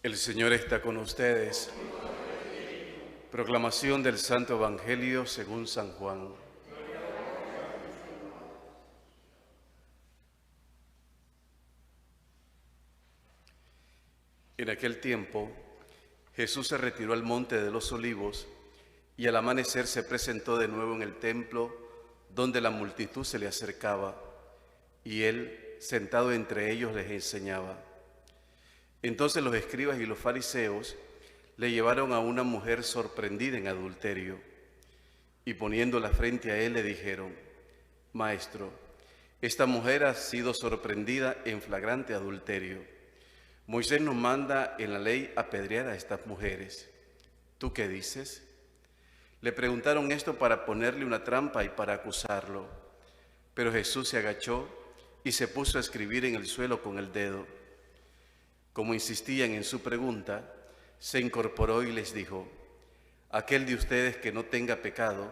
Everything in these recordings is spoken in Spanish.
El Señor está con ustedes. Proclamación del Santo Evangelio según San Juan. En aquel tiempo, Jesús se retiró al monte de los Olivos y al amanecer se presentó de nuevo en el templo, donde la multitud se le acercaba, y él, sentado entre ellos, les enseñaba. Entonces los escribas y los fariseos le llevaron a una mujer sorprendida en adulterio, y poniéndola frente a él le dijeron: Maestro, esta mujer ha sido sorprendida en flagrante adulterio. Moisés nos manda en la ley apedrear a estas mujeres. ¿Tú qué dices? Le preguntaron esto para ponerle una trampa y para acusarlo. Pero Jesús se agachó y se puso a escribir en el suelo con el dedo. Como insistían en su pregunta, se incorporó y les dijo: aquel de ustedes que no tenga pecado,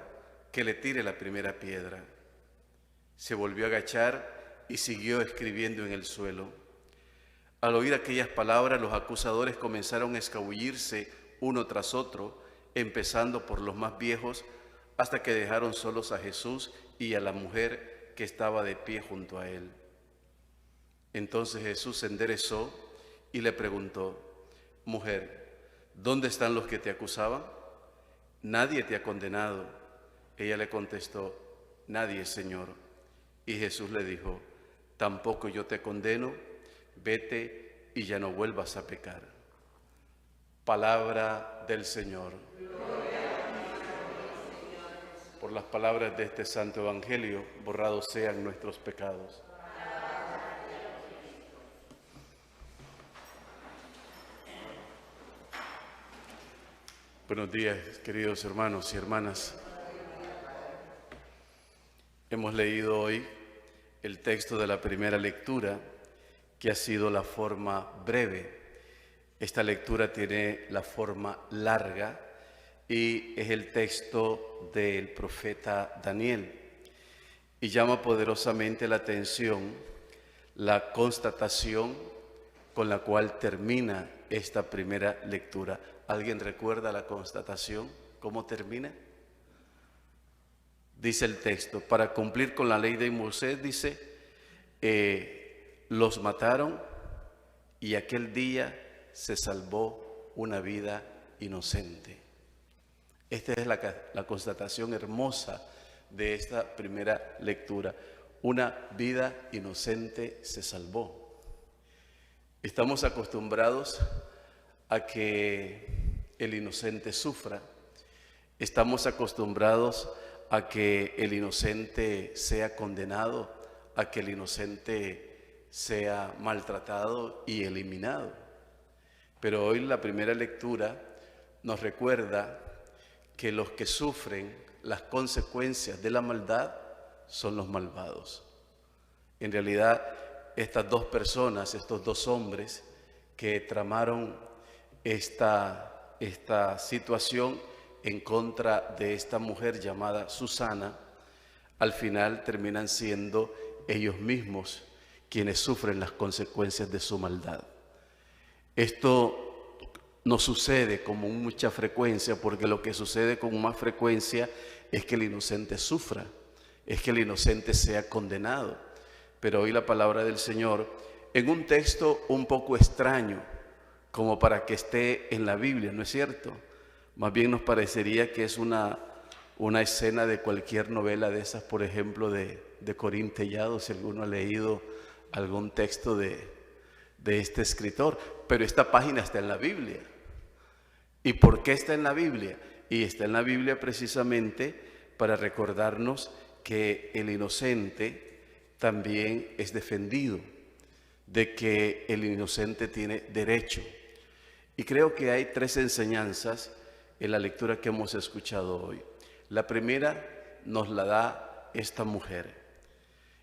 que le tire la primera piedra. Se volvió a agachar y siguió escribiendo en el suelo. Al oír aquellas palabras, los acusadores comenzaron a escabullirse uno tras otro, empezando por los más viejos, hasta que dejaron solos a Jesús y a la mujer que estaba de pie junto a él. Entonces Jesús se enderezó y le preguntó: Mujer, ¿dónde están los que te acusaban? Nadie te ha condenado. Ella le contestó: Nadie, Señor. Y Jesús le dijo: Tampoco yo te condeno. Vete y ya no vuelvas a pecar. Palabra del Señor. Por las palabras de este santo evangelio, borrados sean nuestros pecados. Buenos días, queridos hermanos y hermanas. Hemos leído hoy el texto de la primera lectura, que ha sido la forma breve. Esta lectura tiene la forma larga y es el texto del profeta Daniel. Y llama poderosamente la atención la constatación con la cual termina esta primera lectura. ¿Alguien recuerda la constatación? ¿Cómo termina? Dice el texto: para cumplir con la ley de Moisés, dice, los mataron y aquel día se salvó una vida inocente. Esta es la constatación hermosa de esta primera lectura. Una vida inocente se salvó. Estamos acostumbrados a que el inocente sufra. Estamos acostumbrados a que el inocente sea condenado, a que el inocente sea maltratado y eliminado. Pero hoy la primera lectura nos recuerda que los que sufren las consecuencias de la maldad son los malvados. En realidad, estas dos personas, estos dos hombres que tramaron esta situación en contra de esta mujer llamada Susana, al final terminan siendo ellos mismos quienes sufren las consecuencias de su maldad. Esto no sucede con mucha frecuencia, porque lo que sucede con más frecuencia es que el inocente sufra, es que el inocente sea condenado. Pero hoy la palabra del Señor, en un texto un poco extraño, como para que esté en la Biblia, ¿no es cierto? Más bien nos parecería que es una escena de cualquier novela de esas, por ejemplo, de Corín Tellado, si alguno ha leído algún texto de este escritor. Pero esta página está en la Biblia. ¿Y por qué está en la Biblia? Y está en la Biblia precisamente para recordarnos que el inocente también es defendido, de que el inocente tiene derecho. Y creo que hay tres enseñanzas en la lectura que hemos escuchado hoy. La primera nos la da esta mujer.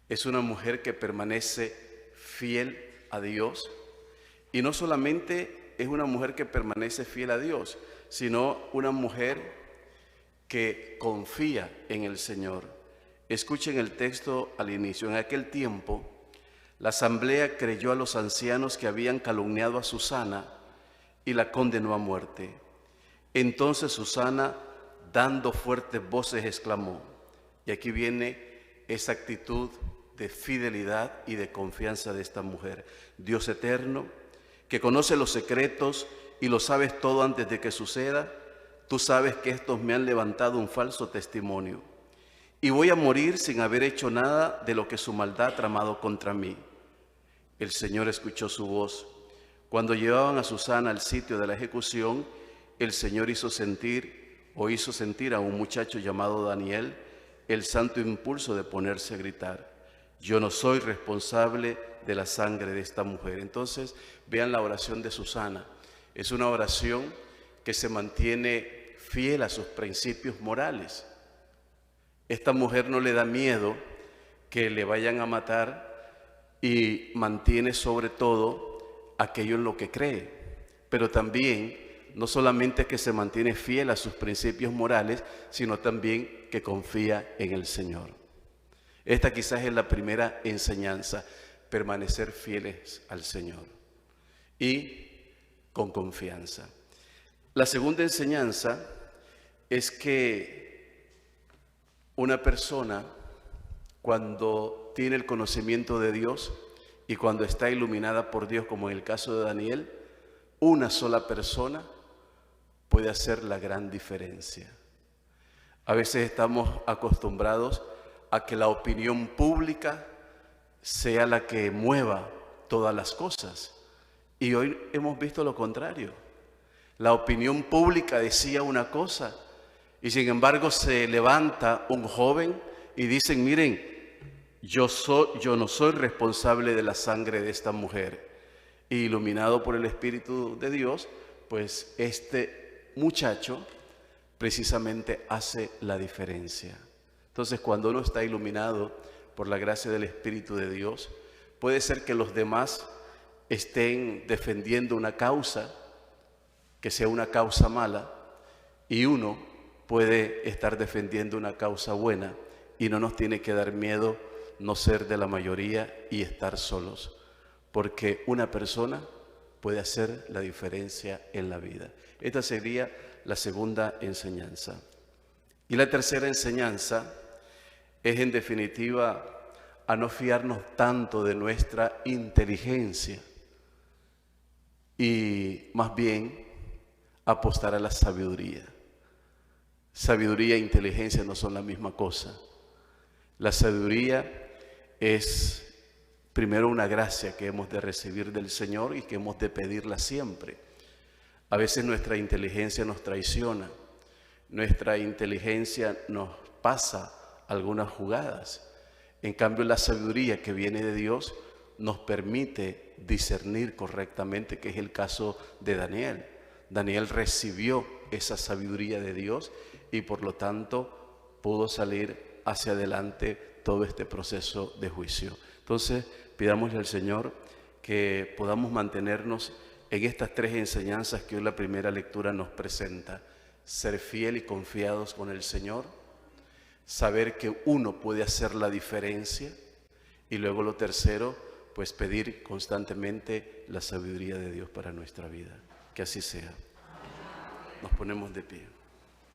Es una mujer que permanece fiel a Dios, y no solamente es una mujer que permanece fiel a Dios, sino una mujer que confía en el Señor. Escuchen el texto al inicio. En aquel tiempo, la asamblea creyó a los ancianos que habían calumniado a Susana y la condenó a muerte. Entonces Susana, dando fuertes voces, exclamó, y aquí viene esa actitud de fidelidad y de confianza de esta mujer: Dios eterno, que conoce los secretos y lo sabes todo antes de que suceda, tú sabes que estos me han levantado un falso testimonio, y voy a morir sin haber hecho nada de lo que su maldad ha tramado contra mí. El Señor escuchó su voz. Cuando llevaban a Susana al sitio de la ejecución, el Señor hizo sentir a un muchacho llamado Daniel el santo impulso de ponerse a gritar: yo no soy responsable de la sangre de esta mujer. Entonces, vean la oración de Susana. Es una oración que se mantiene fiel a sus principios morales. Esta mujer no le da miedo que le vayan a matar y mantiene sobre todo aquello en lo que cree. Pero también, no solamente que se mantiene fiel a sus principios morales, sino también que confía en el Señor. Esta quizás es la primera enseñanza: permanecer fieles al Señor y con confianza. La segunda enseñanza es que una persona, cuando tiene el conocimiento de Dios y cuando está iluminada por Dios, como en el caso de Daniel, una sola persona puede hacer la gran diferencia. A veces estamos acostumbrados a que la opinión pública sea la que mueva todas las cosas. Y hoy hemos visto lo contrario. La opinión pública decía una cosa y sin embargo se levanta un joven y dicen: miren, yo no soy responsable de la sangre de esta mujer. Y iluminado por el Espíritu de Dios, pues este muchacho precisamente hace la diferencia. Entonces, cuando uno está iluminado por la gracia del Espíritu de Dios, puede ser que los demás estén defendiendo una causa que sea una causa mala, y uno puede estar defendiendo una causa buena, y no nos tiene que dar miedo no ser de la mayoría y estar solos, porque una persona puede hacer la diferencia en la vida. Esta sería la segunda enseñanza. Y la tercera enseñanza es, en definitiva, a no fiarnos tanto de nuestra inteligencia y más bien apostar a la sabiduría. Sabiduría e inteligencia no son la misma cosa. La sabiduría es primero una gracia que hemos de recibir del Señor y que hemos de pedirla siempre. A veces nuestra inteligencia nos traiciona, nuestra inteligencia nos pasa algunas jugadas. En cambio, la sabiduría que viene de Dios nos permite discernir correctamente, que es el caso de Daniel. Daniel recibió esa sabiduría de Dios y por lo tanto pudo salir hacia adelante todo este proceso de juicio. Entonces, pidámosle al Señor que podamos mantenernos en estas tres enseñanzas que hoy la primera lectura nos presenta: ser fiel y confiados con el Señor, saber que uno puede hacer la diferencia, y luego lo tercero, pues pedir constantemente la sabiduría de Dios para nuestra vida. Que así sea. Nos ponemos de pie.